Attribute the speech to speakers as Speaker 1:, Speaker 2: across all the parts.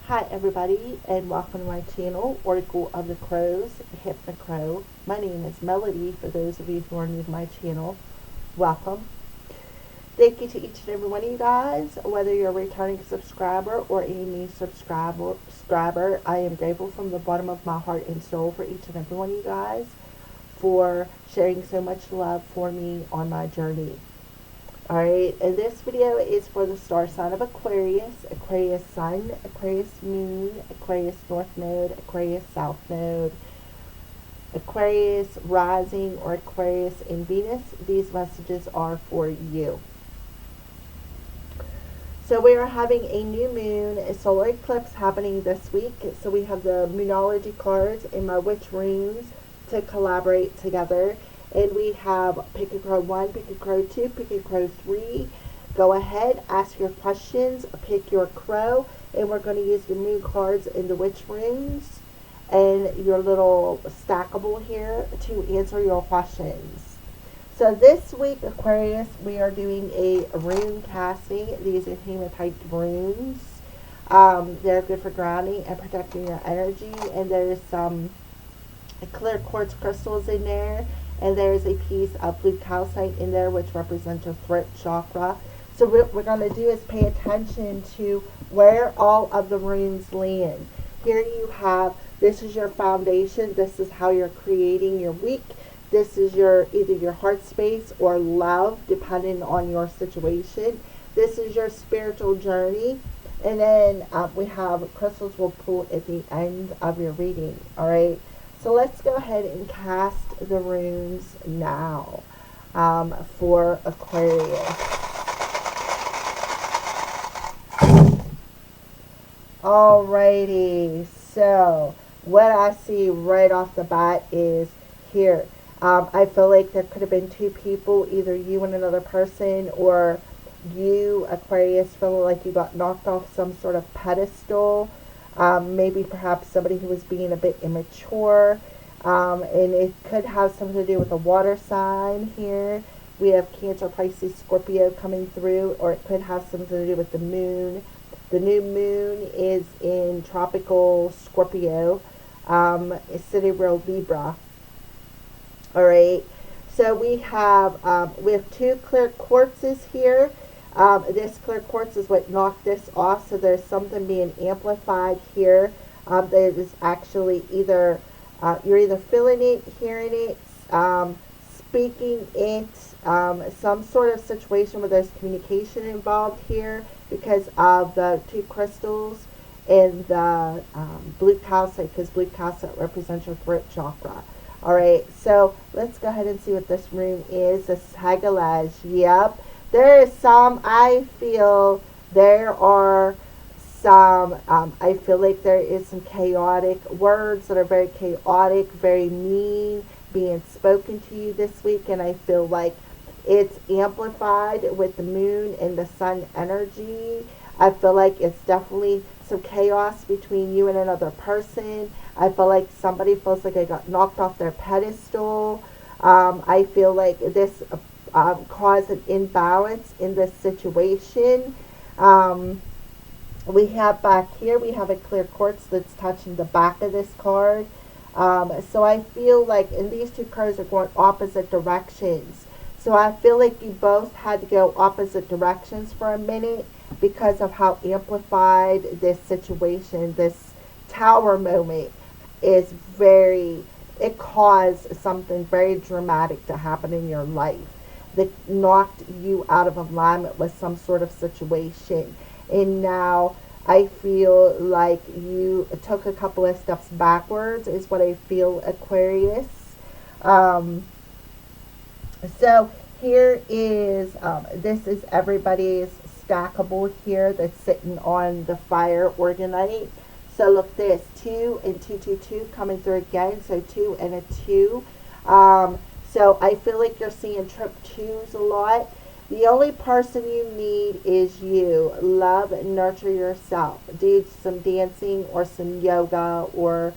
Speaker 1: Hi everybody and welcome to my channel, Oracle of the Crows, Hypnocrow. My name is Melody for those of you who are new to my channel. Welcome. Thank you to each and every one of you guys, whether you're a returning subscriber or a new subscriber. I am grateful from the bottom of my heart and soul for each and every one of you guys for sharing so much love for me on my journey. Alright, and this video is for the star sign of Aquarius, Aquarius Sun, Aquarius Moon, Aquarius North Node, Aquarius South Node, Aquarius Rising, or Aquarius in Venus. These messages are for you. So we are having a new moon, a solar eclipse happening this week. So we have the Moonology cards and my witch runes to collaborate together. And we have Pick a Crow 1, Pick a Crow 2, Pick a Crow 3. Go ahead, ask your questions, pick your crow, and we're going to use the moon cards and the witch runes and your little stackable here to answer your questions. So this week, Aquarius, we are doing a rune casting. These are hematite runes. They're good for grounding and protecting your energy. And there's some clear quartz crystals in there. And there's a piece of blue calcite in there, which represents your throat chakra. So what we're going to do is pay attention to where all of the runes land. Here you have, this is your foundation. This is how you're creating your week. This is your either your heart space or love, depending on your situation. This is your spiritual journey. And then we have crystals we'll pull at the end of your reading. All right. So let's go ahead and cast the runes now for Aquarius. Alrighty, so what I see right off the bat is here. I feel like there could have been two people, either you and another person, or you, Aquarius, feeling like you got knocked off some sort of pedestal. Maybe perhaps somebody who was being a bit immature, and it could have something to do with a water sign here. We have Cancer, Pisces, Scorpio coming through, or it could have something to do with the moon. The new moon is in tropical Scorpio, sidereal Libra. All right, so we have two clear quartzes here. This clear quartz is what knocked this off, so there's something being amplified here that is actually either you're either feeling it, hearing it, speaking it, some sort of situation where there's communication involved here because of the two crystals and the blue calcite, because blue calcite represents your throat chakra. All right, so let's go ahead and see what this rune is. The Sagalaj. Yep. There is some, I feel there are some, I feel like there is some chaotic words that are very chaotic, very mean, being spoken to you this week. And I feel like it's amplified with the moon and the sun energy. I feel like it's definitely some chaos between you and another person. I feel like somebody feels like they got knocked off their pedestal. I feel like this cause an imbalance in this situation. We have back here, we have a clear quartz that's touching the back of this card. So I feel like, and these two cards are going opposite directions. So I feel like you both had to go opposite directions for a minute because of how amplified this situation, this tower moment is it caused something very dramatic to happen in your life that knocked you out of alignment with some sort of situation. And now I feel like you took a couple of steps backwards is what I feel, Aquarius. So here is, this is everybody's stackable here that's sitting on the fire organite. So look this, 2 and 2, 2, 2 coming through again. So 2 and a 2. So I feel like you're seeing trip 2s a lot. The only person you need is you. Love and nurture yourself. Do some dancing or some yoga, or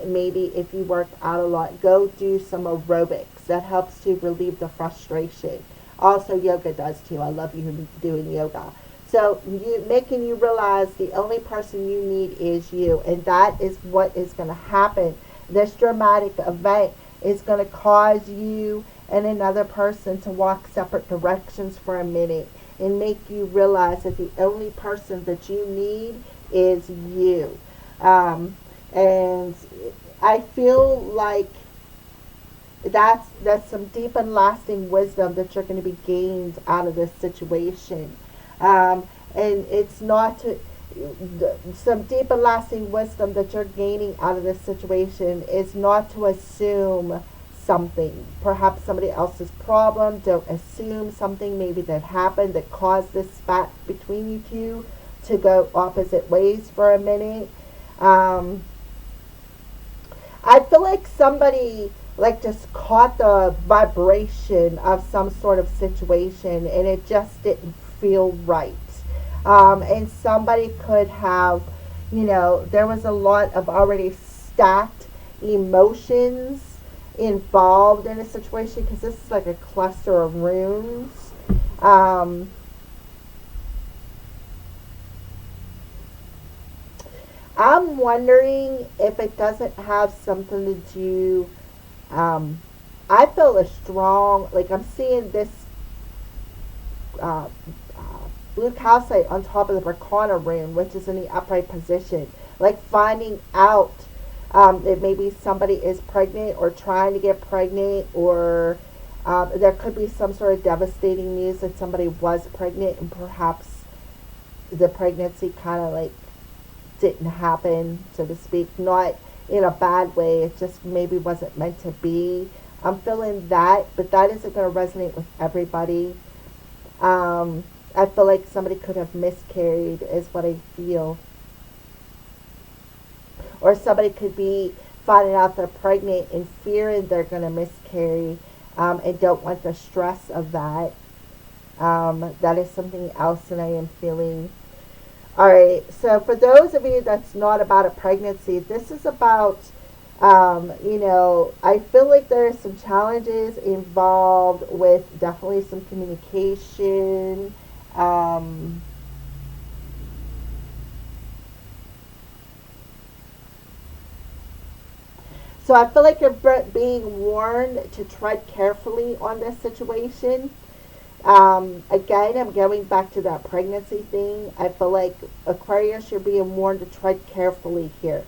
Speaker 1: maybe if you work out a lot, go do some aerobics. That helps to relieve the frustration. Also, yoga does too. I love you doing yoga. So making you realize the only person you need is you, and that is what is going to happen. This dramatic event is going to cause you and another person to walk separate directions for a minute and make you realize that the only person that you need is you. And I feel like that's some deep and lasting wisdom that you're going to be gained out of this situation. And it's not to, some deep and lasting wisdom that you're gaining out of this situation is not to assume something, perhaps somebody else's problem. Don't assume something maybe that happened that caused this spat between you two to go opposite ways for a minute. I feel like somebody like just caught the vibration of some sort of situation and it just didn't feel right. And somebody could have, there was a lot of already stacked emotions involved in a situation because this is like a cluster of runes. I'm wondering if it doesn't have something to do. I feel a strong, like I'm seeing this uh, blue calcite on top of the Berkana rune, which is in the upright position. Like finding out that maybe somebody is pregnant or trying to get pregnant, or there could be some sort of devastating news that somebody was pregnant and perhaps the pregnancy kind of like didn't happen, so to speak. Not in a bad way, it just maybe wasn't meant to be. I'm feeling that, but that isn't going to resonate with everybody. I feel like somebody could have miscarried is what I feel. Or somebody could be finding out they're pregnant and fearing they're going to miscarry, and don't want the stress of that. That is something else that I am feeling. Alright, so for those of you that's not about a pregnancy, this is about, I feel like there are some challenges involved with definitely some communication. So I feel like you're being warned to tread carefully on this situation. Again, I'm going back to that pregnancy thing. I feel like Aquarius, you're being warned to tread carefully here.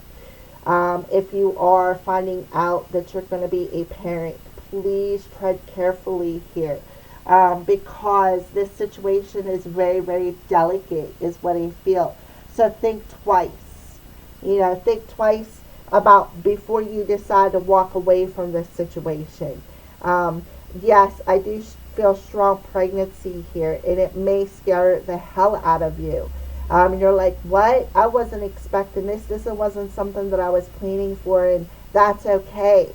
Speaker 1: If you are finding out that you're going to be a parent, please tread carefully here. Because this situation is very, very delicate, is what I feel. So think twice. Think twice about before you decide to walk away from this situation. Yes, I do feel strong pregnancy here, and it may scare the hell out of you. You're like, what? I wasn't expecting this. This wasn't something that I was planning for, and that's okay.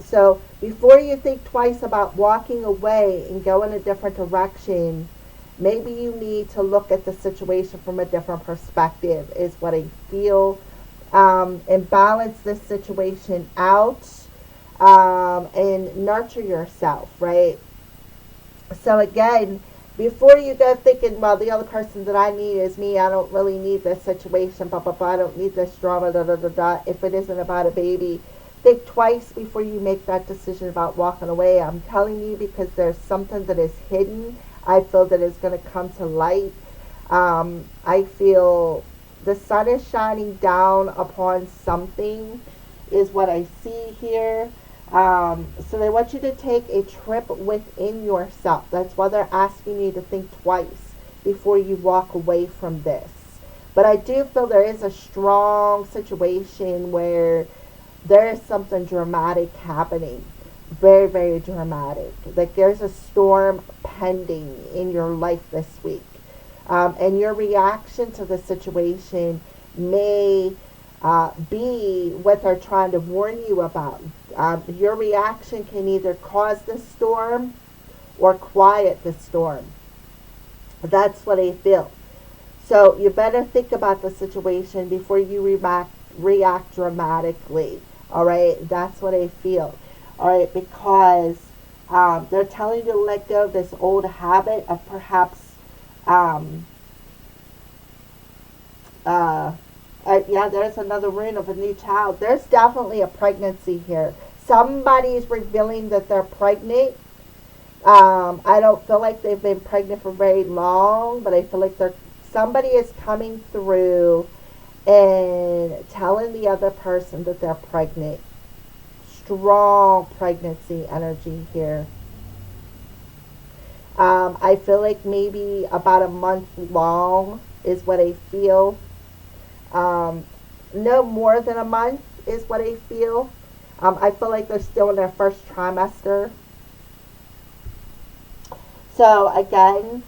Speaker 1: So before you think twice about walking away and go in a different direction, maybe you need to look at the situation from a different perspective, is what I feel, and balance this situation out, and nurture yourself, right? So again, before you go thinking, well, the other person that I need is me, I don't really need this situation, blah, blah, blah, I don't need this drama, da, da, da, da, if it isn't about a baby, think twice before you make that decision about walking away. I'm telling you, because there's something that is hidden. I feel that is going to come to light. I feel the sun is shining down upon something, is what I see here. So they want you to take a trip within yourself. That's why they're asking you to think twice before you walk away from this. But I do feel there is a strong situation where there is something dramatic happening. Very, very dramatic. Like there's a storm pending in your life this week. And your reaction to the situation may be what they're trying to warn you about. Your reaction can either cause the storm or quiet the storm. That's what I feel. So you better think about the situation before you react dramatically. All right, that's what I feel. All right, because they're telling you to let go of this old habit of perhaps Uh, yeah, there's another rune of a new child. There's definitely a pregnancy here. Somebody's revealing that they're pregnant. I don't feel like they've been pregnant for very long, but I feel like somebody is coming through and telling the other person that they're pregnant. Strong pregnancy energy here. I feel like maybe about a month long is what I feel. Um, no more than a month is what I feel. I feel like they're still in their first trimester. So again,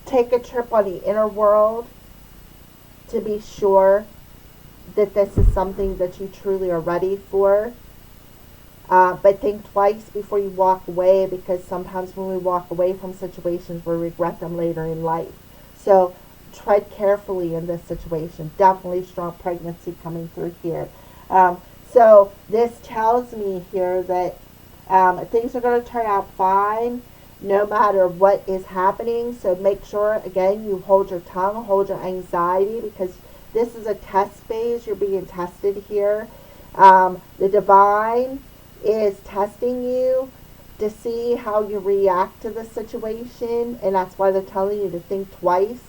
Speaker 1: take a trip on the inner world to be sure that this is something that you truly are ready for. But think twice before you walk away, because sometimes when we walk away from situations, we regret them later in life. So tread carefully in this situation. Definitely strong pregnancy coming through here. So this tells me here that things are going to turn out fine no matter what is happening. So make sure, again, you hold your tongue, hold your anxiety, because this is a test phase. You're being tested here. The divine is testing you to see how you react to the situation, and that's why they're telling you to think twice.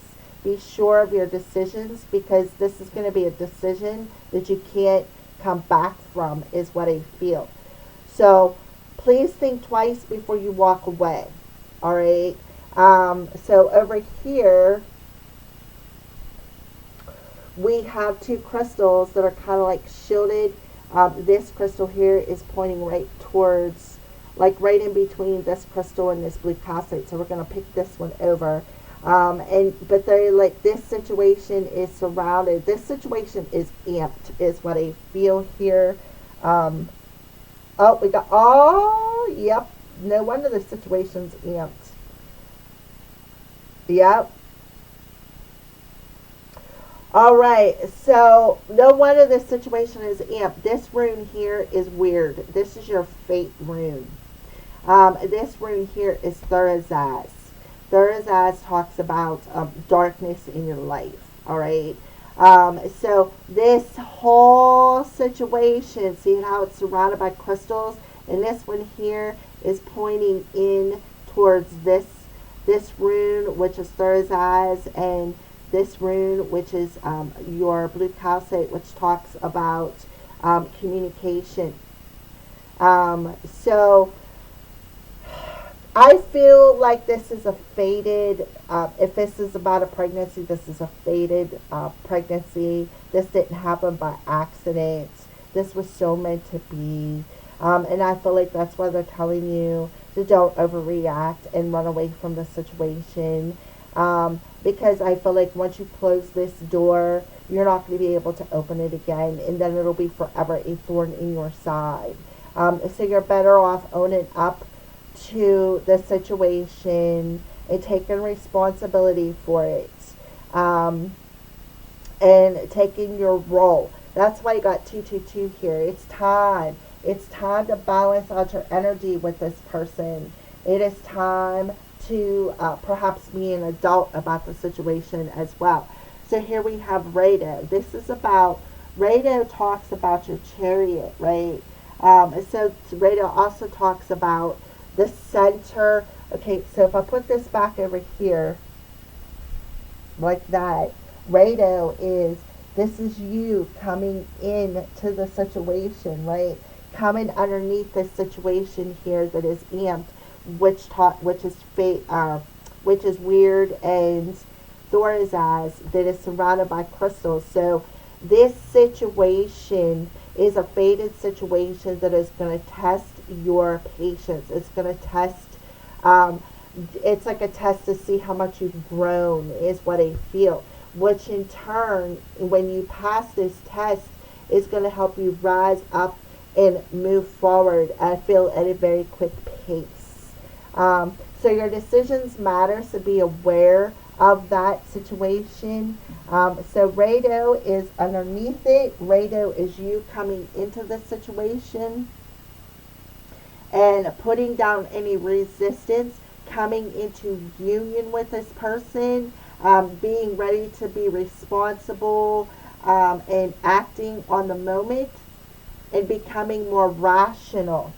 Speaker 1: Be sure of your decisions, because this is going to be a decision that you can't come back from, is what I feel. So please think twice before you walk away. All right. So over here, we have two crystals that are kind of like shielded. This crystal here is pointing right towards, like right in between this crystal and this blue calcite. So we're going to pick this one over. But they're like, this situation is surrounded. This situation is amped, is what I feel here. Yep. No wonder the situation's amped. Yep. All right, so no wonder this situation is amped. This rune here is weird. This is your fate rune. This rune here is Thurazaz. Thurazaz talks about darkness in your life. All right. So this whole situation, see how it's surrounded by crystals, and this one here is pointing in towards this rune, which is Thurazaz, and this rune, which is your blue calcite, which talks about communication. So I feel like this is a fated, if this is about a pregnancy, this is a fated pregnancy. This didn't happen by accident. This was so meant to be. And I feel like that's why they're telling you to don't overreact and run away from the situation. Because I feel like once you close this door, you're not going to be able to open it again, and then it'll be forever a thorn in your side. So you're better off owning up to the situation and taking responsibility for it, and taking your role. That's why you got 222 here. It's time. It's time to balance out your energy with this person. It is time to perhaps be an adult about the situation as well. So here we have Rado. This is about, Rado talks about your chariot, right? So Rado also talks about the center. Okay, so if I put this back over here, like that, Rado is, this is you coming in to the situation, right? Coming underneath this situation here that is amped, which is fate, which is weird, and Thorazaz, that is surrounded by crystals. So this situation is a fated situation that is going to test your patience. It's going to test, it's like a test to see how much you've grown, is what I feel. Which in turn, when you pass this test, is going to help you rise up and move forward, I feel, at a very quick pace. So your decisions matter, so be aware of that situation. So Rado is underneath it. Rado is you coming into the situation and putting down any resistance, coming into union with this person. being ready to be responsible, and acting on the moment and becoming more rational.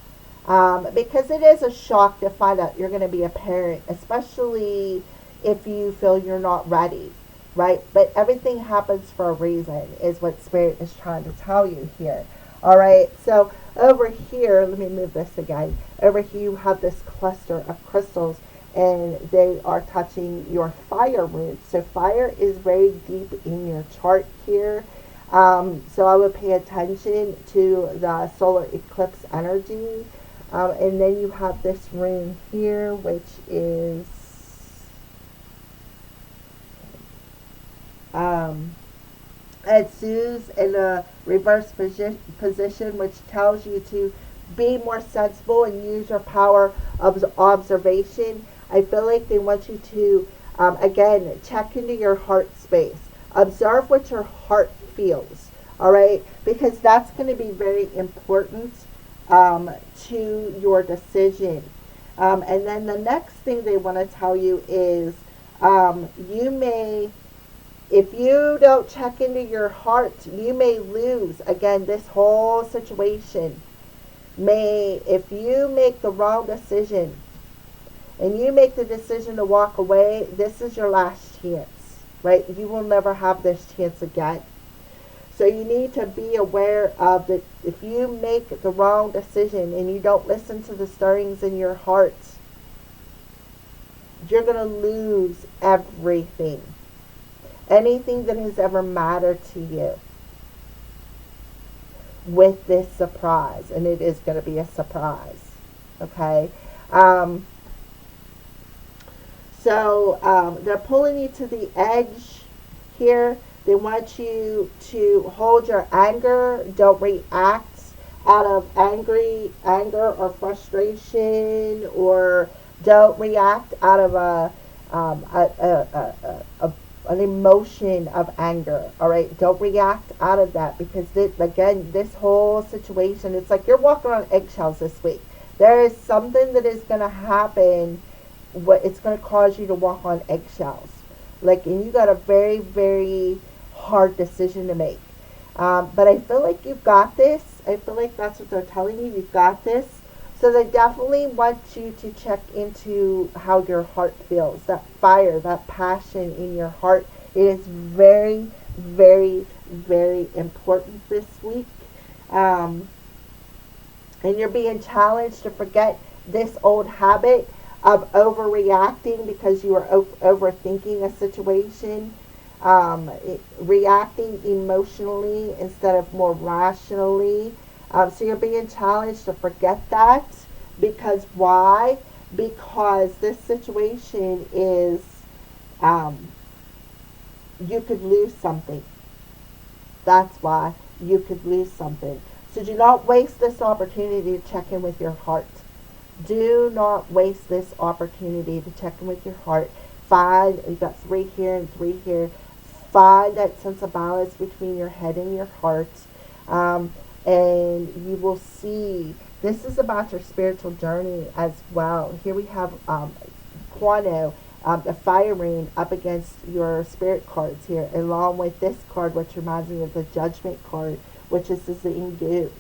Speaker 1: Because it is a shock to find out you're going to be a parent, especially if you feel you're not ready, right? But everything happens for a reason, is what Spirit is trying to tell you here. All right, so over here, let me move this again. Over here, you have this cluster of crystals, and they are touching your fire root. So fire is very deep in your chart here. So I would pay attention to the solar eclipse energy. And then you have this rune here, which is Zeus in a reverse position, which tells you to be more sensible and use your power of observation. I feel like they want you to, again, check into your heart space. Observe what your heart feels, all right? Because that's going to be very important to your decision. And then the next thing they want to tell you is you may, if you don't check into your heart, you may lose. Again, this whole situation may, if you make the wrong decision and you make the decision to walk away, this is your last chance, right? You will never have this chance again. So you need to be aware of that. If you make the wrong decision and you don't listen to the stirrings in your heart, you're going to lose everything. Anything that has ever mattered to you with this surprise. And it is going to be a surprise. Okay? So they're pulling you to the edge here. They want you to hold your anger. Don't react out of anger or frustration, or don't react out of an emotion of anger. All right, don't react out of that, because again, this whole situation, it's like you're walking on eggshells this week. There is something that is going to happen. It's going to cause you to walk on eggshells. Like, and you got a very, very hard decision to make. But I feel like you've got this. I feel like that's what they're telling you. You've got this. So they definitely want you to check into how your heart feels. That fire, that passion in your heart. It is very, very, very important this week. And you're being challenged to forget this old habit of overreacting because you are overthinking a situation. Reacting emotionally instead of more rationally. So you're being challenged to forget that. Because why? Because this situation is, you could lose something. That's why you could lose something. So do not waste this opportunity to check in with your heart. Do not waste this opportunity to check in with your heart. Find, you've got 3 here and 3 here. Find that sense of balance between your head and your heart. And you will see, this is about your spiritual journey as well. Here we have Quano, the fire ring, up against your spirit cards here, along with this card, which reminds me of the judgment card, which is the Goose.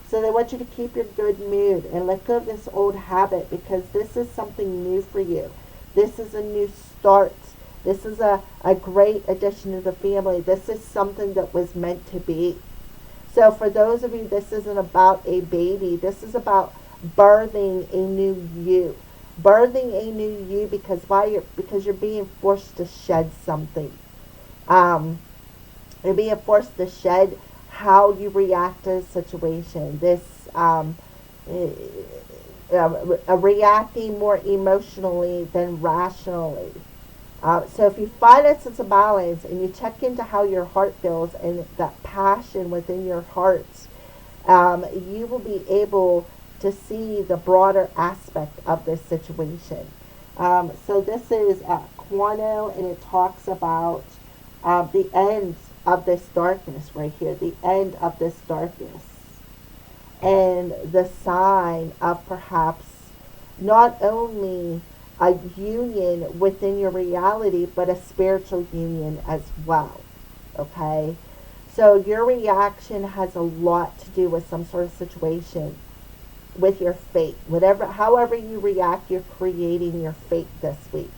Speaker 1: So they want you to keep your good mood and let go of this old habit, because this is something new for you. This is a new start. This is a great addition to the family. This is something that was meant to be. So for those of you, this isn't about a baby. This is about birthing a new you. Birthing a new you because you're being forced to shed something. You're being forced to shed how you react to a situation. This reacting more emotionally than rationally. So if you find a sense of balance and you check into how your heart feels and that passion within your heart, you will be able to see the broader aspect of this situation. So this is Quano, and it talks about the end of this darkness right here, the end of this darkness, and the sign of perhaps not only a union within your reality, but a spiritual union as well. Okay? So your reaction has a lot to do with some sort of situation, with your fate. However you react, you're creating your fate this week.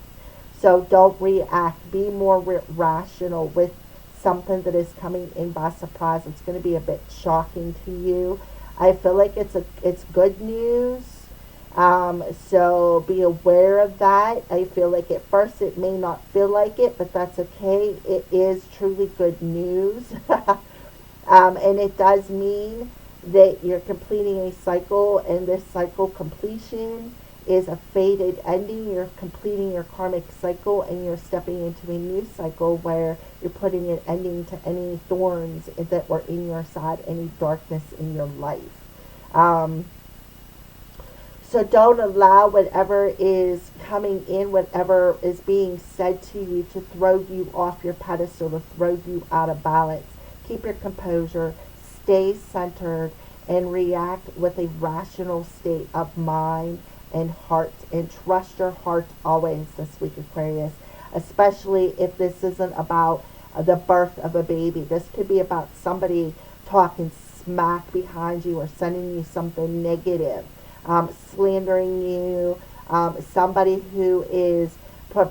Speaker 1: So don't react. Be more rational with something that is coming in by surprise. It's going to be a bit shocking to you. I feel like it's good news. So be aware of that. I feel like at first it may not feel like it, but that's okay. It is truly good news. And it does mean that you're completing a cycle, and this cycle completion is a fated ending. You're completing your karmic cycle, and you're stepping into a new cycle where you're putting an ending to any thorns that were in your side, any darkness in your life. So don't allow whatever is coming in, whatever is being said to you, to throw you off your pedestal, to throw you out of balance. Keep your composure, stay centered, and react with a rational state of mind and heart. And trust your heart always this week, Aquarius, especially if this isn't about the birth of a baby. This could be about somebody talking smack behind you or sending you something negative. Slandering you, somebody who is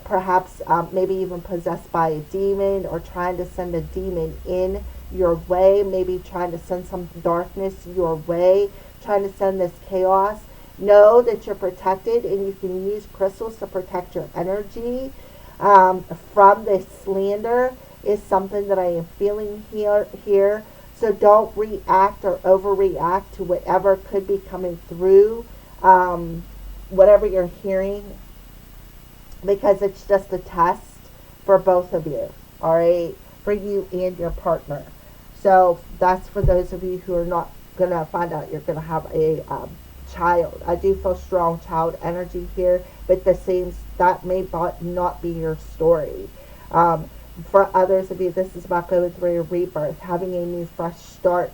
Speaker 1: perhaps maybe even possessed by a demon, or trying to send a demon in your way, maybe trying to send some darkness your way, trying to send this chaos. Know that you're protected, and you can use crystals to protect your energy from this slander is something that I am feeling here. So don't react or overreact to whatever could be coming through, whatever you're hearing, because it's just a test for both of you, all right, for you and your partner. So that's for those of you who are not going to find out you're going to have a child. I do feel strong child energy here, but that may not be your story. For others of you, this is about going through a rebirth, having a new fresh start,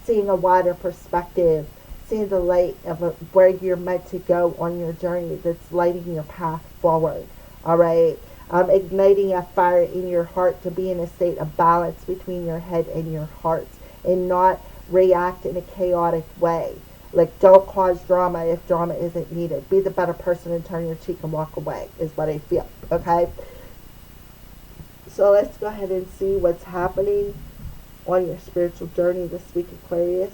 Speaker 1: seeing a wider perspective, seeing the light of where you're meant to go on your journey, that's lighting your path forward. All right, igniting a fire in your heart to be in a state of balance between your head and your heart, and not react in a chaotic way. Like, don't cause drama if drama isn't needed. Be the better person and turn your cheek and walk away is what I feel. Okay. So let's go ahead and see what's happening on your spiritual journey this week, Aquarius.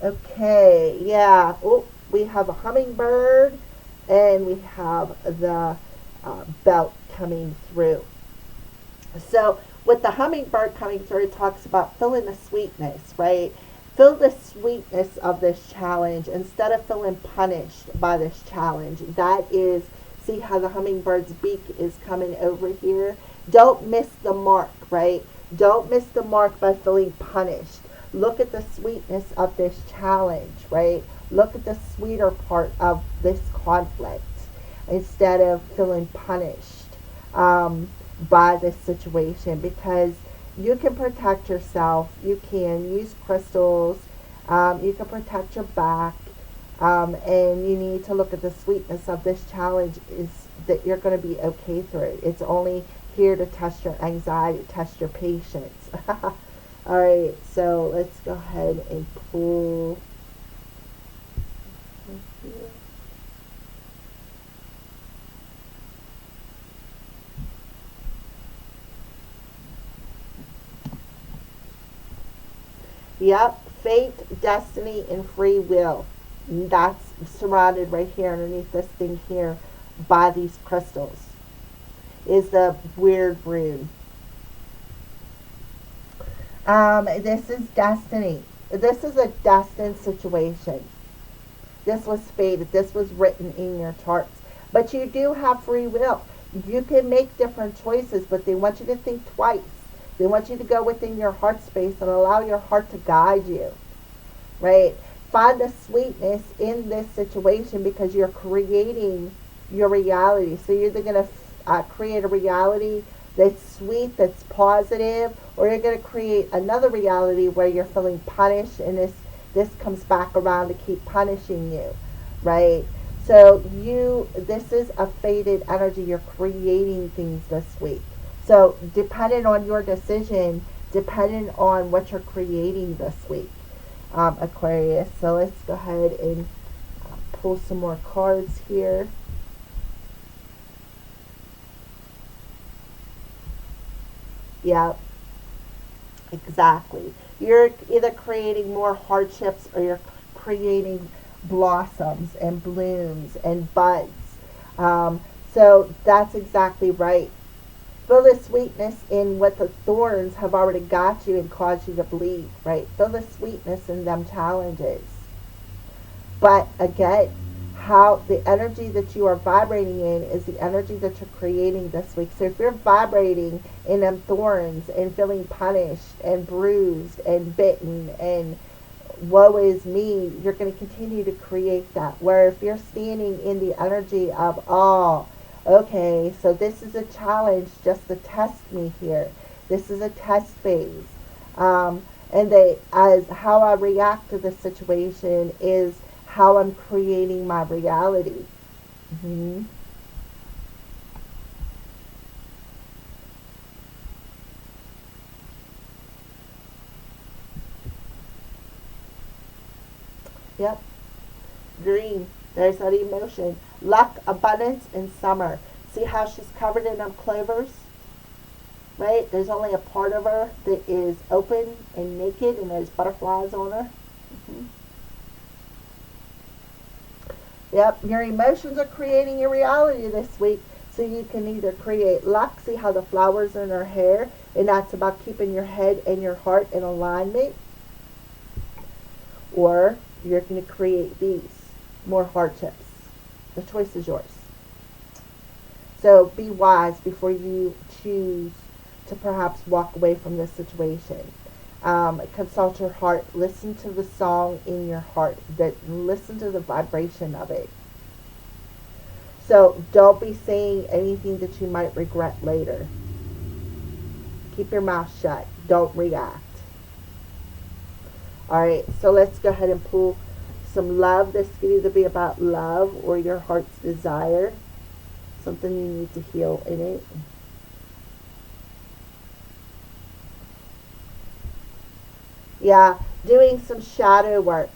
Speaker 1: Okay, yeah. Oh, we have a hummingbird, and we have the belt coming through. So with the hummingbird coming through, it talks about feeling the sweetness, right? Feel the sweetness of this challenge instead of feeling punished by this challenge. That is, see how the hummingbird's beak is coming over here? Don't miss the mark, right? Don't miss the mark by feeling punished. Look at the sweetness of this challenge, right? Look at the sweeter part of this conflict instead of feeling punished by this situation, because you can protect yourself. You can use crystals. You can protect your back. And you need to look at the sweetness of this challenge, is that you're going to be okay through it. It's only here to test your anxiety, test your patience. All right, so let's go ahead and pull. Yep, fate, destiny, and free will. That's surrounded right here underneath this thing here by these crystals. Is the weird rune. This is destiny. This is a destined situation. This was fated. This was written in your charts. But you do have free will. You can make different choices, but they want you to think twice. They want you to go within your heart space and allow your heart to guide you, right? Find the sweetness in this situation, because you're creating your reality. So you're either going to create a reality that's sweet, that's positive, or you're going to create another reality where you're feeling punished, and this comes back around to keep punishing you, right? So this is a faded energy. You're creating things this week. So depending on your decision, depending on what you're creating this week, Aquarius. So let's go ahead and pull some more cards here. Yeah, exactly. You're either creating more hardships or you're creating blossoms and blooms and buds. Um, so that's exactly right. Feel the sweetness in what the thorns have already got you and caused you to bleed, right? Feel the sweetness in them challenges. But again, how the energy that you are vibrating in is the energy that you're creating this week. So if you're vibrating in them thorns and feeling punished and bruised and bitten and woe is me, you're going to continue to create that. Where if you're standing in the energy of, oh, okay, so this is a challenge just to test me here. This is a test phase. And as how I react to the situation is how I'm creating my reality. Mm-hmm. Yep. Green. There's that emotion. Luck, abundance, and summer. See how she's covered in them clovers? Right? There's only a part of her that is open and naked, and there's butterflies on her. Mm-hmm. Yep, your emotions are creating your reality this week. So you can either create luck, see how the flowers in her hair, and that's about keeping your head and your heart in alignment. Or you're going to create these, more hardships. The choice is yours. So be wise before you choose to perhaps walk away from this situation. Consult your heart. Listen to the song in your heart. Listen to the vibration of it. So don't be saying anything that you might regret later. Keep your mouth shut. Don't react. Alright, so let's go ahead and pull some love. This could either be about love or your heart's desire. Something you need to heal in it. Yeah, doing some shadow work.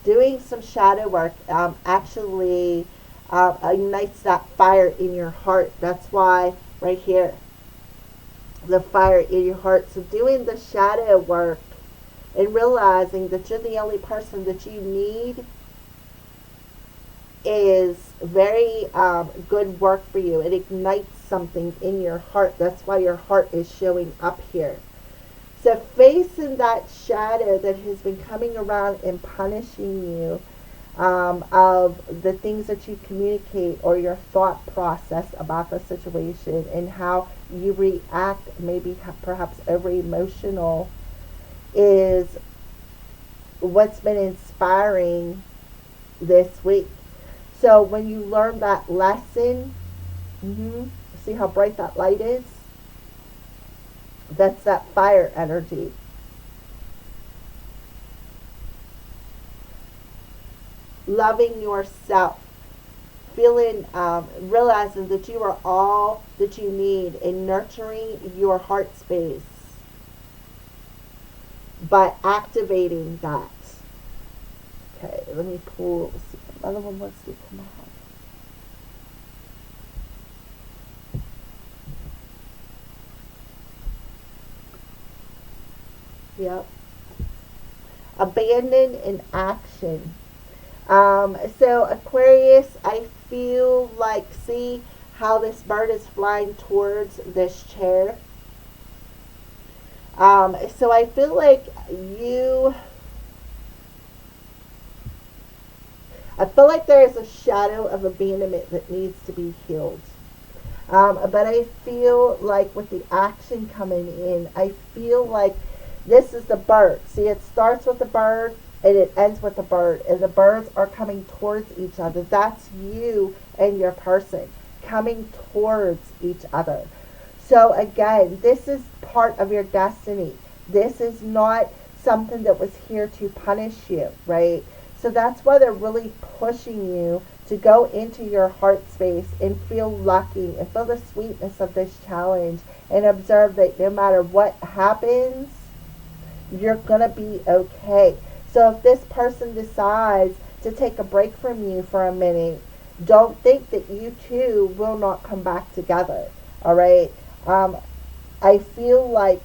Speaker 1: Doing some shadow work actually ignites that fire in your heart. That's why right here, the fire in your heart. So doing the shadow work and realizing that you're the only person that you need is very good work for you. It ignites something in your heart. That's why your heart is showing up here. So facing that shadow that has been coming around and punishing you of the things that you communicate or your thought process about the situation and how you react, maybe perhaps over emotional, is what's been inspiring this week. So when you learn that lesson, see how bright that light is? That's that fire energy. Loving yourself. Feeling, realizing that you are all that you need and nurturing your heart space. By activating that. Okay, let me pull. Let's see if another one wants to come out. Yep. Abandon in action. So Aquarius, I feel like, see how this bird is flying towards this chair. So I feel like I feel like there is a shadow of abandonment that needs to be healed. But I feel like with the action coming in, I feel like this is the bird. See, it starts with the bird and it ends with the bird. And the birds are coming towards each other. That's you and your person coming towards each other. So again, this is part of your destiny. This is not something that was here to punish you, right? So that's why they're really pushing you to go into your heart space and feel lucky and feel the sweetness of this challenge and observe that no matter what happens, you're going to be okay. So if this person decides to take a break from you for a minute, don't think that you two will not come back together. All right. I feel like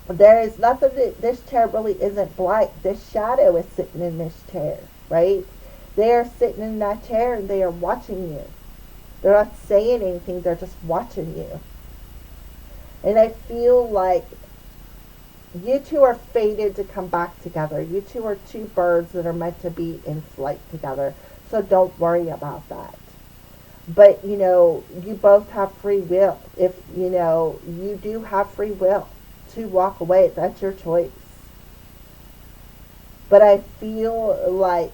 Speaker 1: there is nothing that this chair really isn't blank. This shadow is sitting in this chair, right? They are sitting in that chair and they are watching you. They're not saying anything, they're just watching you. And I feel like you two are fated to come back together. You two are two birds that are meant to be in flight together. So don't worry about that. But, you both have free will. If, you do have free will to walk away, that's your choice. But I feel like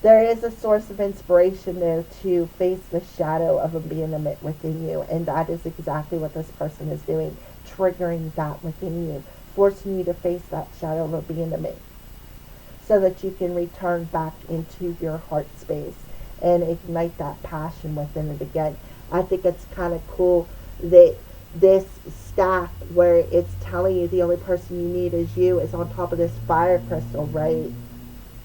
Speaker 1: there is a source of inspiration there to face the shadow of abandonment within you. And that is exactly what this person is doing. Triggering that within you. Forcing you to face that shadow of abandonment. So that you can return back into your heart space and ignite that passion within it again. I think it's kind of cool that this staff where it's telling you the only person you need is you is on top of this fire crystal, right?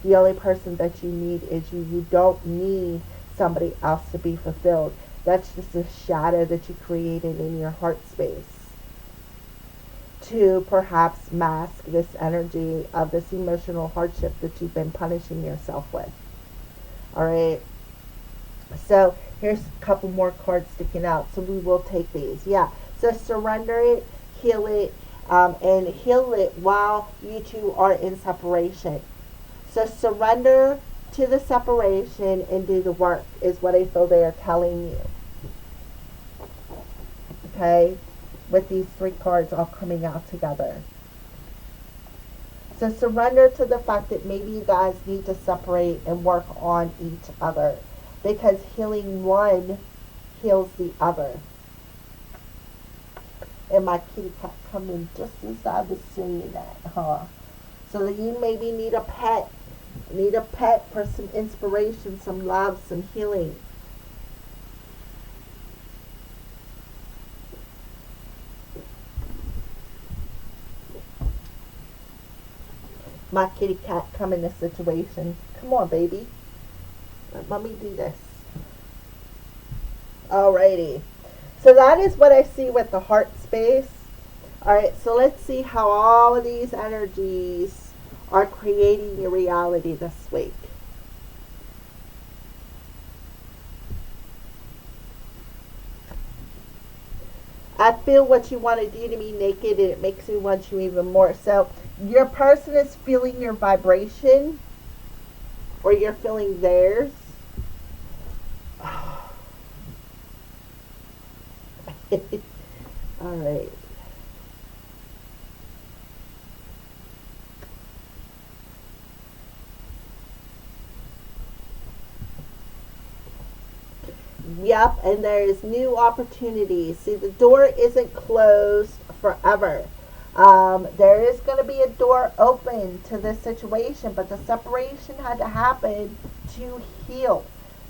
Speaker 1: The only person that you need is you. You don't need somebody else to be fulfilled. That's just a shadow that you created in your heart space to perhaps mask this energy of this emotional hardship that you've been punishing yourself with. All right. So here's a couple more cards sticking out. So we will take these. Yeah. So surrender it, heal it, and heal it while you two are in separation. So surrender to the separation and do the work is what I feel they are telling you. Okay? With these three cards all coming out together. So surrender to the fact that maybe you guys need to separate and work on each other. Because healing one heals the other. And my kitty cat come in just as I was saying that, huh? So that you maybe need a pet. Need a pet for some inspiration, some love, some healing. My kitty cat come in this situation. Come on, baby. Let mommy do this. Alrighty. So that is what I see with the heart space. Alright, so let's see how all of these energies are creating your reality this week. I feel what you want to do to me naked and it makes me want you even more. So your person is feeling your vibration or you're feeling theirs. All right. Yep, and there's new opportunities. See, the door isn't closed forever. There is going to be a door open to this situation, but the separation had to happen to heal.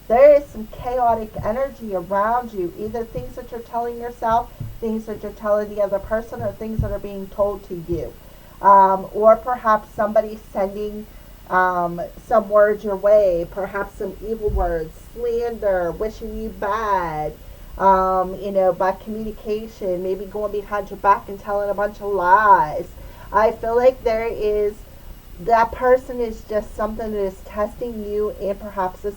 Speaker 1: There is some chaotic energy around you, either things that you're telling yourself, things that you're telling the other person, or things that are being told to you. Or perhaps somebody sending some words your way, perhaps some evil words, slander, wishing you bad, by communication, maybe going behind your back and telling a bunch of lies. I feel like that person is just something that is testing you in perhaps this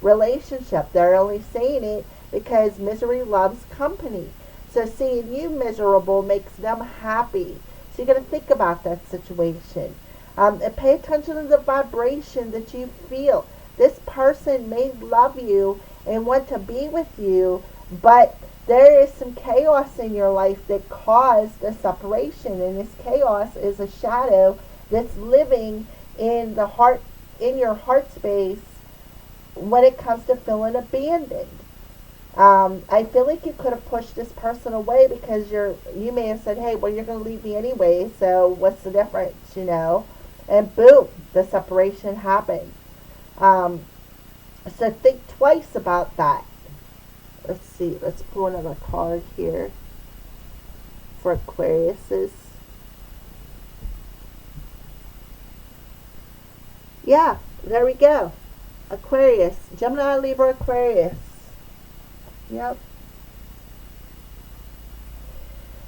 Speaker 1: relationship. They're only saying it because misery loves company. So seeing you miserable makes them happy. So you're going to think about that situation. And pay attention to the vibration that you feel. This person may love you and want to be with you, but there is some chaos in your life that caused a separation, and this chaos is a shadow that's living in your heart space when it comes to feeling abandoned. I feel like you could have pushed this person away because you may have said, hey, well, you're going to leave me anyway, so what's the difference, you know? And boom, the separation happened. Um, so think twice about that. Let's see, let's pull another card here for Aquariuses. Yeah, there we go. Aquarius, Gemini, Libra, Aquarius. Yep.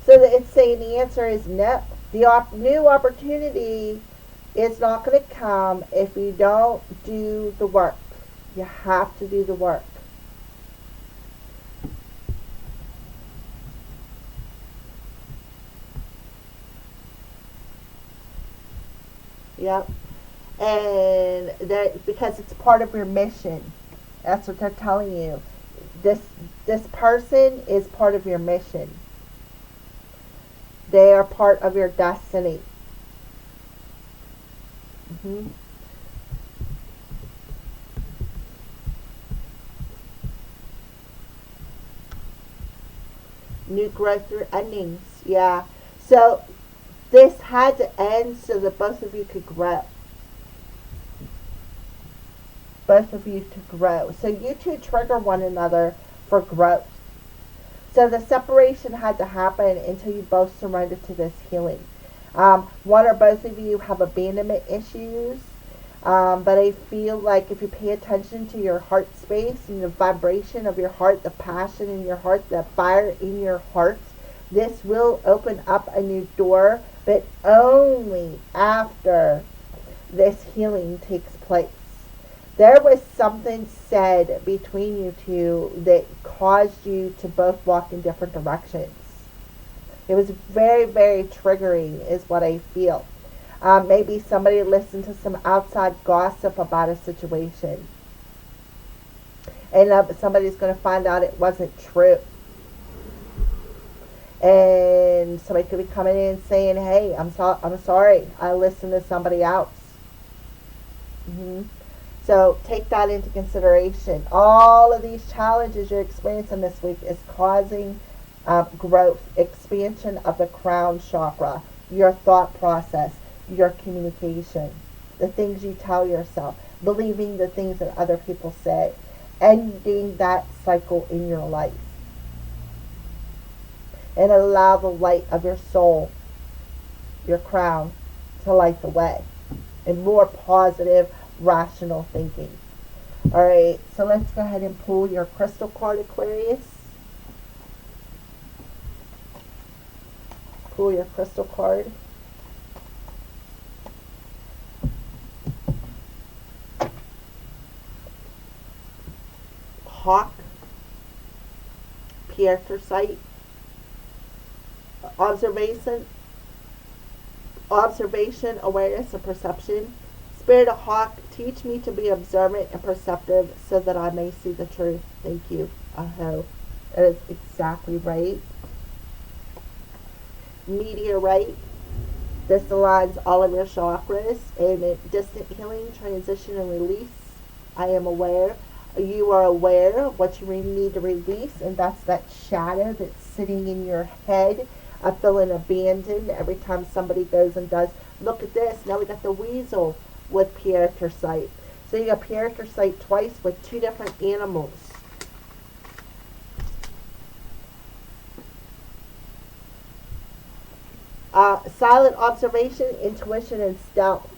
Speaker 1: So it's saying the answer is no. The new opportunity is not going to come if you don't do the work. You have to do the work. Yep. And that because it's part of your mission. That's what they're telling you. This person is part of your mission. They are part of your destiny. Mm-hmm. New growth through endings. Yeah. So this had to end so that both of you could grow. Both of you to grow. So you two trigger one another for growth. So the separation had to happen until you both surrendered to this healing. One or both of you have abandonment issues. But I feel like if you pay attention to your heart space and the vibration of your heart, the passion in your heart, the fire in your heart, this will open up a new door, but only after this healing takes place. There was something said between you two that caused you to both walk in different directions. It was very, very triggering is what I feel. Maybe somebody listened to some outside gossip about a situation. And somebody's going to find out it wasn't true. And somebody could be coming in and saying, hey, I'm sorry, I listened to somebody else. Mm-hmm. So take that into consideration. All of these challenges you're experiencing this week is causing growth, expansion of the crown chakra, your thought process, your communication, the things you tell yourself, believing the things that other people say, ending that cycle in your life. And allow the light of your soul, your crown, to light the way. And more positive, rational thinking. Alright, so let's go ahead and pull your crystal card, Aquarius. Pull your crystal card. Hawk, Pieter sight, observation, awareness, and perception. Spirit of Hawk, teach me to be observant and perceptive so that I may see the truth. Thank you. Aho. That is exactly right. Meteorite. This aligns all of your chakras in distant healing, transition, and release. I am aware. You are aware of what you need to release, and that's that shadow that's sitting in your head of feeling abandoned every time somebody goes and does. Look at this. Now we got the weasel with Pieter sight. So you got Pieter sight twice with two different animals. Silent observation, intuition, and stealth.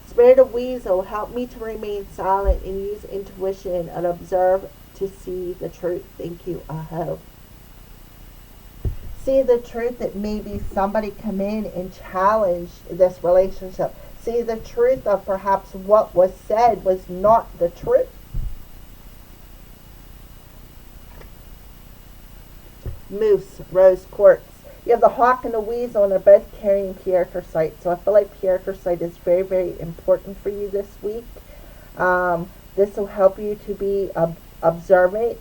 Speaker 1: Spirit of Weasel, help me to remain silent and use intuition and observe to see the truth. Thank you. Aho. See the truth that maybe somebody come in and challenge this relationship. See the truth of perhaps what was said was not the truth. Moose, rose quartz. You have the hawk and the weasel, and they're both carrying Pieter sight. So I feel like Pieter sight is very, very important for you this week. This will help you to be observant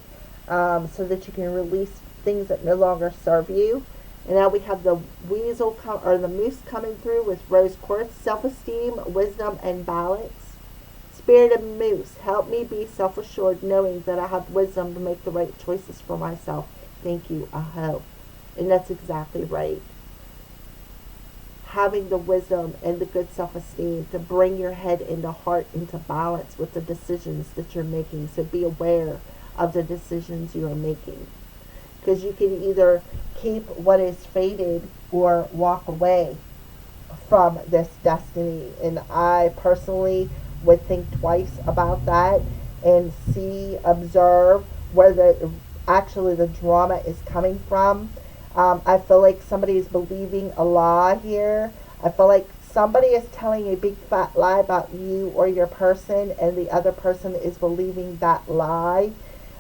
Speaker 1: so that you can release things that no longer serve you. And now we have the weasel or the moose coming through with rose quartz, self-esteem, wisdom, and balance. Spirit of Moose, help me be self-assured knowing that I have wisdom to make the right choices for myself. Thank you, Aho. And that's exactly right. Having the wisdom and the good self-esteem to bring your head and the heart into balance with the decisions that you're making. So be aware of the decisions you are making. Because you can either keep what is fated or walk away from this destiny. And I personally would think twice about that and observe where the drama is coming from. I feel like somebody is believing a lie here. I feel like somebody is telling a big fat lie about you or your person, and the other person is believing that lie.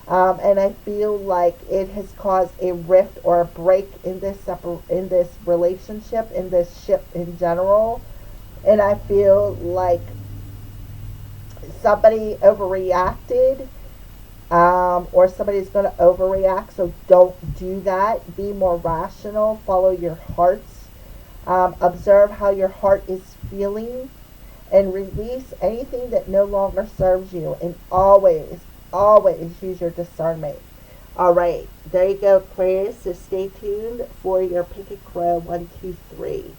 Speaker 1: And I feel like it has caused a rift or a break in this relationship, in this ship in general. And I feel like somebody overreacted. Or somebody's going to overreact, so don't do that. Be more rational. Follow your hearts. Observe how your heart is feeling, and release anything that no longer serves you. And always, always use your discernment. All right, there you go, Aquarius. So stay tuned for your Pick a Crow 1, 2, 3.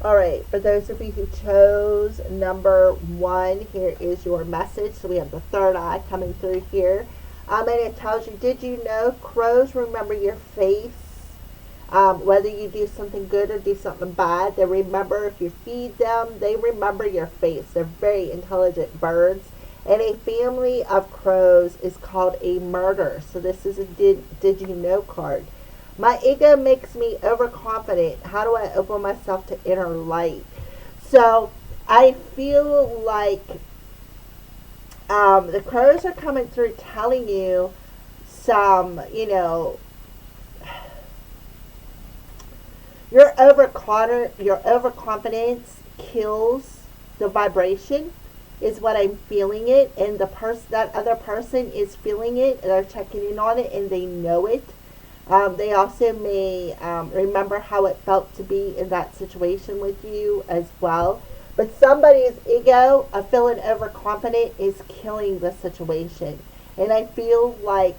Speaker 1: All right, for those of you who chose number 1, here is your message. So we have the third eye coming through here. And it tells you, did you know crows remember your face? Whether you do something good or do something bad, they remember. If you feed them, they remember your face. They're very intelligent birds. And a family of crows is called a murder. So this is a did you know card. My ego makes me overconfident. How do I open myself to inner light? So I feel like the crows are coming through telling you some, your overconfidence kills the vibration, is what I'm feeling it. And that other person is feeling it, and they're checking in on it, and they know it. They also may remember how it felt to be in that situation with you as well. But somebody's ego, feeling overconfident, is killing the situation. And I feel like,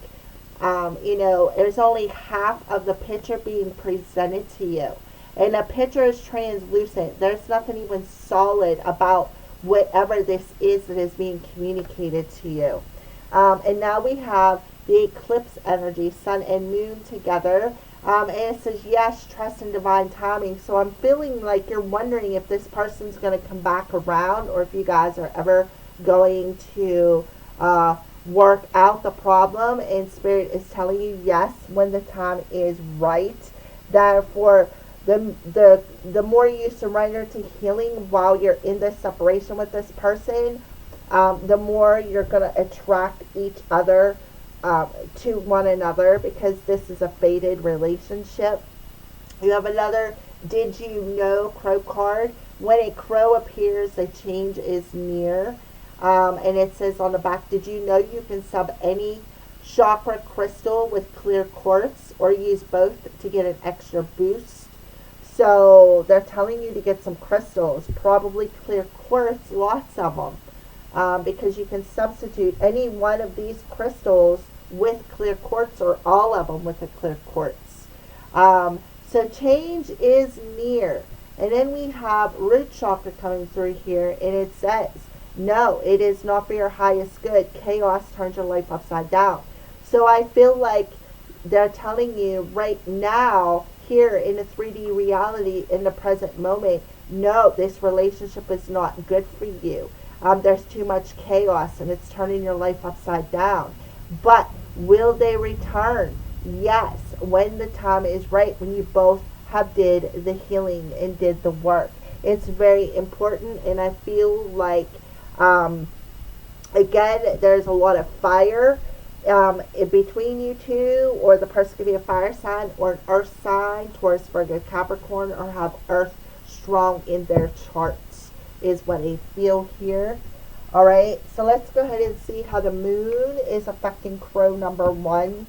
Speaker 1: there's only half of the picture being presented to you. And the picture is translucent. There's nothing even solid about whatever this is that is being communicated to you. And now we have the eclipse energy, sun and moon together. And it says, yes, trust in divine timing. So I'm feeling like you're wondering if this person's going to come back around, or if you guys are ever going to work out the problem. And Spirit is telling you, yes, when the time is right. Therefore, the more you surrender to healing while you're in this separation with this person, the more you're going to attract each other to one another, because this is a fated relationship. You have another did you know crow card. When a crow appears, a change is near. And it says on the back, did you know you can sub any chakra crystal with clear quartz, or use both to get an extra boost? So they're telling you to get some crystals, probably clear quartz, lots of them. Because you can substitute any one of these crystals with clear quartz, or all of them with a clear quartz. So change is near. And then we have root chakra coming through here, and it says, no, it is not for your highest good. Chaos turns your life upside down. So I feel like they're telling you right now, here in the 3D reality, in the present moment, no, this relationship is not good for you. There's too much chaos, and it's turning your life upside down. But will they return? Yes, when the time is right, when you both have did the healing and did the work. It's very important, and I feel like, again, there's a lot of fire in between you two, or the person could be a fire sign or an earth sign, Taurus, Virgo, Capricorn, or have earth strong in their charts, is what I feel here. All right, so let's go ahead and see how the moon is affecting crow number 1.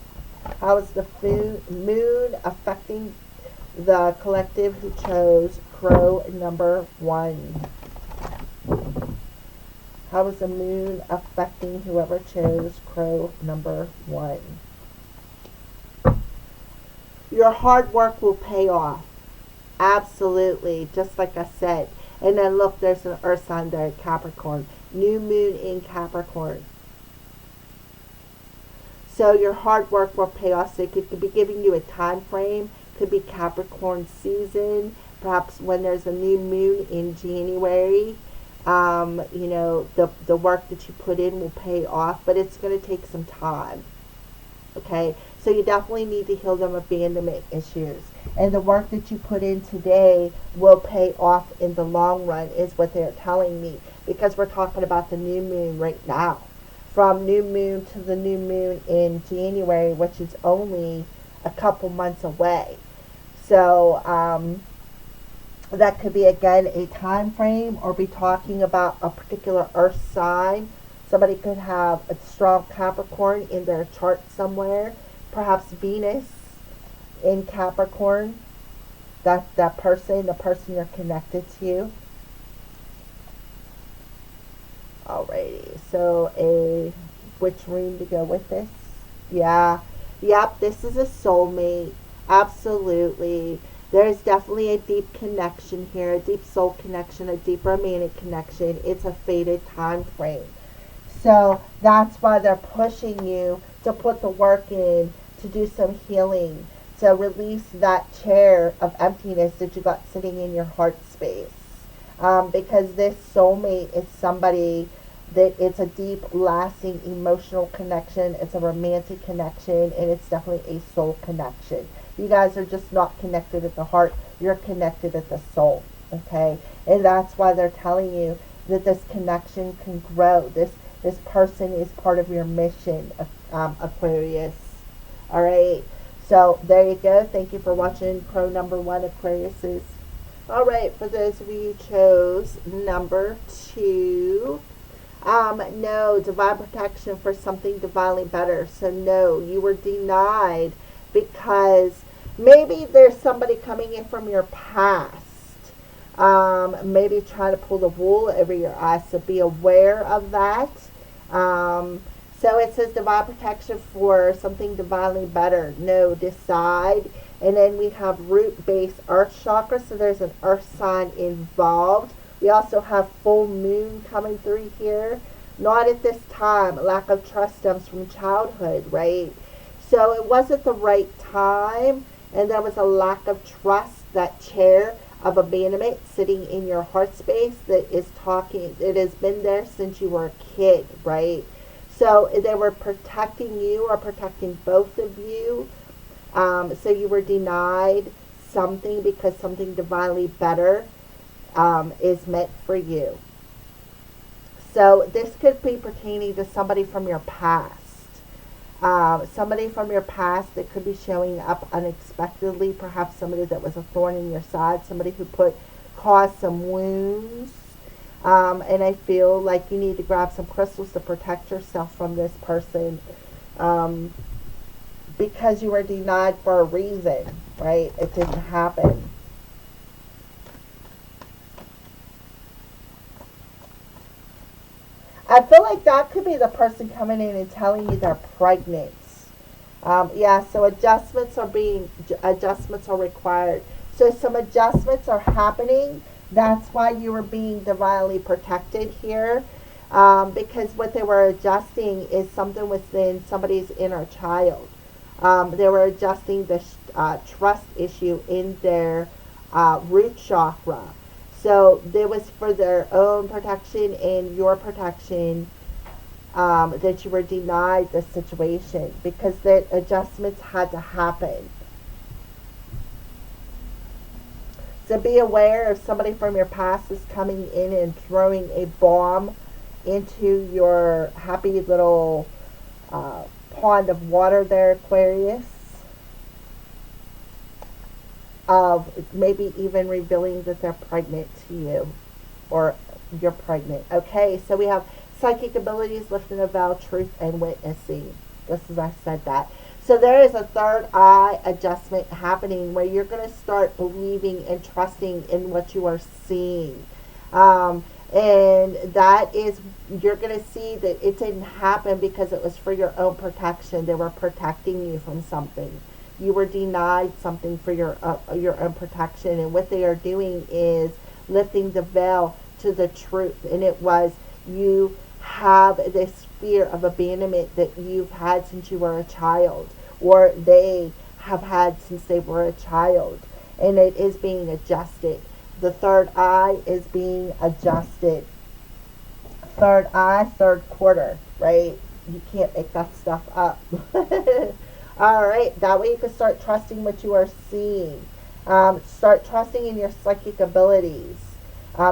Speaker 1: How is the moon affecting the collective who chose crow number 1? How is the moon affecting whoever chose crow number 1? Your hard work will pay off. Absolutely. Just like I said. And then look, there's an earth sign there, Capricorn. New moon in Capricorn. So your hard work will pay off. So it could be giving you a time frame. Could be Capricorn season. Perhaps when there's a new moon in January. You know, the work that you put in will pay off. But it's going to take some time. Okay? So you definitely need to heal them abandonment issues. And the work that you put in today will pay off in the long run, is what they're telling me. Because we're talking about the new moon right now. From new moon to the new moon in January, which is only a couple months away. So that could be, again, a time frame, or be talking about a particular earth sign. Somebody could have a strong Capricorn in their chart somewhere. Perhaps Venus in Capricorn. That person, the person you're connected to. Alrighty, so which room to go with this? Yeah, yep, this is a soulmate. Absolutely. There's definitely a deep connection here, a deep soul connection, a deep romantic connection. It's a fated time frame. So that's why they're pushing you to put the work in, to do some healing, to release that chair of emptiness that you got sitting in your heart space. Because this soulmate is somebody that it's a deep, lasting emotional connection. It's a romantic connection, and it's definitely a soul connection. You guys are just not connected at the heart. You're connected at the soul, okay? And that's why they're telling you that this connection can grow. This person is part of your mission, Aquarius. All right? So there you go. Thank you for watching crow number 1, Aquariuses. All right, for those of you who chose number 2, no, divine protection for something divinely better. So no, you were denied because maybe there's somebody coming in from your past, maybe trying to pull the wool over your eyes. So be aware of that. So it says divine protection for something divinely better. No, decide. And then we have root base earth chakra. So there's an earth sign involved. We also have full moon coming through here. Not at this time. Lack of trust stems from childhood, right? So it wasn't the right time. And there was a lack of trust. That chair of abandonment sitting in your heart space that is talking. It has been there since you were a kid, right? So they were protecting you or protecting both of you. So you were denied something because something divinely better is meant for you. So this could be pertaining to somebody from your past. Somebody from your past that could be showing up unexpectedly. Perhaps somebody that was a thorn in your side. Somebody who caused some wounds. And I feel like you need to grab some crystals to protect yourself from this person. Because you were denied for a reason, right? It didn't happen. I feel like that could be the person coming in and telling you they're pregnant. Yeah, so adjustments are required. So some adjustments are happening. That's why you were being divinely protected here. Because what they were adjusting is something within somebody's inner child. They were adjusting the trust issue in their root chakra. So there was for their own protection and your protection that you were denied the situation because the adjustments had to happen. So be aware if somebody from your past is coming in and throwing a bomb into your happy little pond of water there, Aquarius. Of maybe even revealing that they're pregnant to you or you're pregnant. Okay, so we have psychic abilities, lifting a veil, truth, and witnessing. Just as I said that. So there is a third eye adjustment happening where you're going to start believing and trusting in what you are seeing. And that is, you're going to see that it didn't happen because it was for your own protection. They were protecting you from something. You were denied something for your own protection. And what they are doing is lifting the veil to the truth. And it was, you have this fear of abandonment that you've had since you were a child, or they have had since they were a child. And it is being adjusted. The third eye is being adjusted. Third eye, third quarter, right? You can't make that stuff up. All right, that way you can start trusting what you are seeing. Start trusting in your psychic abilities,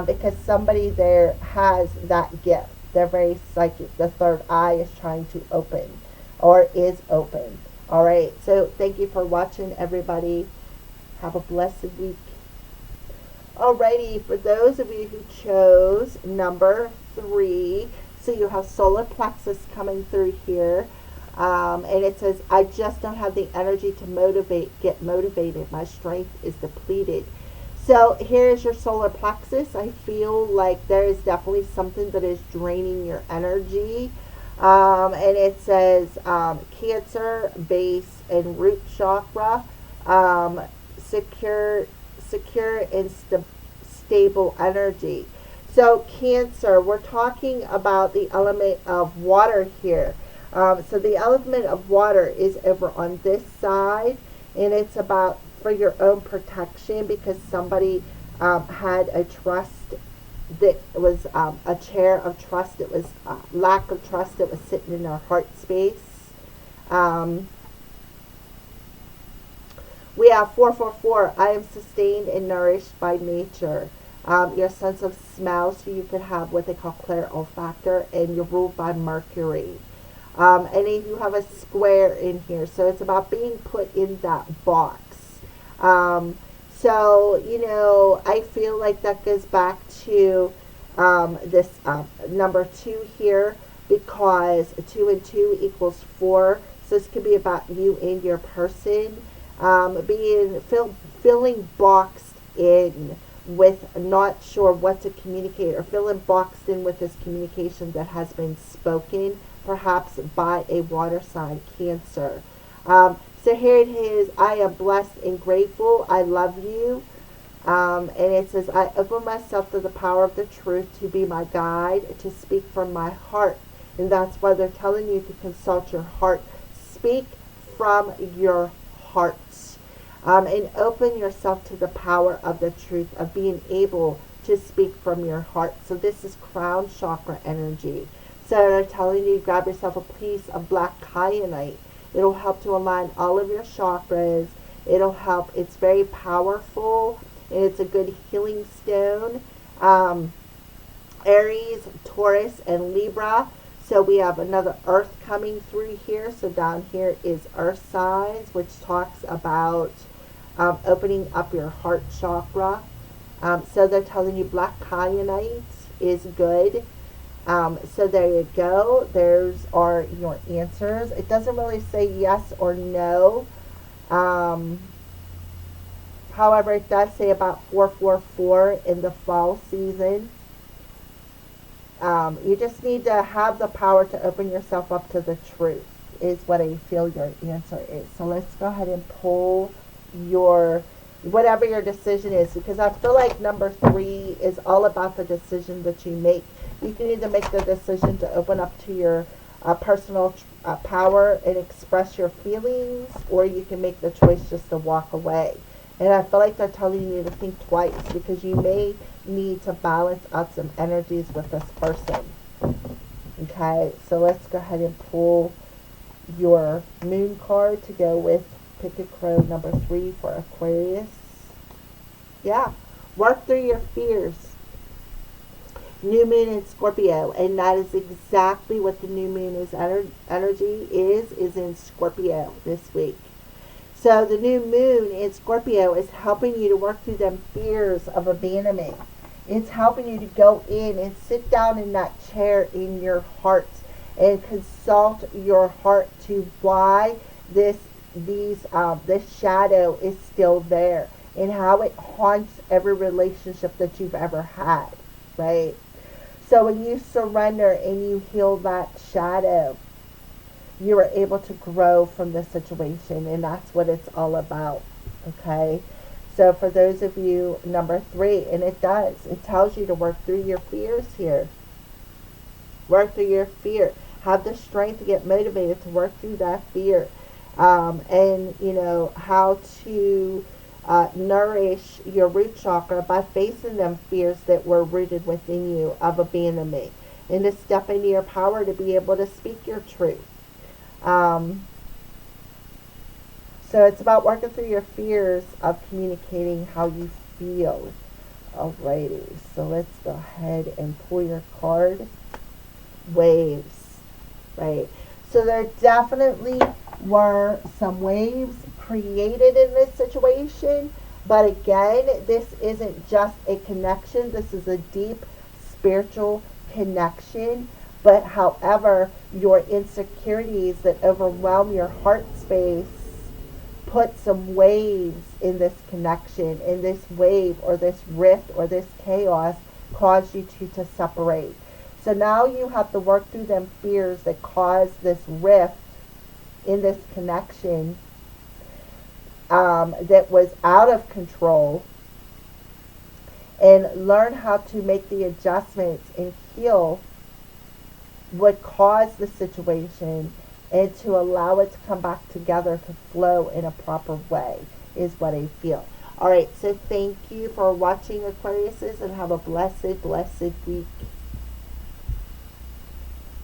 Speaker 1: because somebody there has that gift. They're very psychic. The third eye is trying to open, or is open. All right, so thank you for watching, everybody. Have a blessed week. Alrighty, for those of you who chose number 3, so you have solar plexus coming through here. And it says, I just don't have the energy to get motivated. My strength is depleted. So here is your solar plexus. I feel like there is definitely something that is draining your energy. And it says Cancer, base, and root chakra. Secure and stable energy. So Cancer, we're talking about the element of water here. So the element of water is over on this side, and it's about for your own protection, because somebody had a trust that was a chair of trust. It was lack of trust that was sitting in their heart space. We have 444. I am sustained and nourished by nature. Your sense of smell, so you could have what they call clairolfactor, and you're ruled by Mercury. And you have a square in here, so it's about being put in that box. So, you know, I feel like that goes back to this number 2 here, because 2 and 2 equals 4. So this could be about you and your person. Feeling boxed in with not sure what to communicate, or feeling boxed in with this communication that has been spoken, perhaps by a water sign, Cancer. So here it is, I am blessed and grateful. I love you. And it says, I open myself to the power of the truth to be my guide, to speak from my heart. And that's why they're telling you to consult your heart. Speak from your heart. And open yourself to the power of the truth, of being able to speak from your heart. So this is crown chakra energy. So they're telling you, grab yourself a piece of black kyanite. It'll help to align all of your chakras. It'll help. It's very powerful, and it's a good healing stone. Aries, Taurus, and Libra. So we have another earth coming through here. So down here is earth signs, which talks about opening up your heart chakra. So they're telling you black kyanite is good. So there you go. There's are your answers. It doesn't really say yes or no. However, it does say about 444 in the fall season. You just need to have the power to open yourself up to the truth, is what I feel your answer is. So let's go ahead and pull your, whatever your decision is, because I feel like number 3 is all about the decision that you make. You can either make the decision to open up to your personal power and express your feelings, or you can make the choice just to walk away. And I feel like they're telling you to think twice, because you may need to balance out some energies with this person. Okay, so let's go ahead and pull your moon card to go with pick a crow number 3 for Aquarius. Yeah, work through your fears. New moon in Scorpio, and that is exactly what the new moon is energy is in Scorpio this week. So the new moon in Scorpio is helping you to work through them fears of abandonment. It's helping you to go in and sit down in that chair in your heart and consult your heart to why this shadow is still there, and how it haunts every relationship that you've ever had, right? So when you surrender and you heal that shadow, you are able to grow from the situation, and that's what it's all about. Okay? So for those of you, number 3, and it tells you to work through your fears here. Work through your fear. Have the strength to get motivated to work through that fear. And, how to nourish your root chakra by facing them fears that were rooted within you of abandonment. And to step into your power to be able to speak your truth. So it's about working through your fears of communicating how you feel. Alrighty, so let's go ahead and pull your card. Waves, right? So there definitely were some waves created in this situation, but again, this isn't just a connection. This is a deep spiritual connection. But however, your insecurities that overwhelm your heart space put some waves in this connection, and this wave or this rift or this chaos caused you to separate. So now you have to work through them fears that cause this rift in this connection that was out of control, and learn how to make the adjustments and heal what caused the situation, and to allow it to come back together to flow in a proper way is what I feel. All right, so thank you for watching, Aquariuses, and have a blessed, blessed week.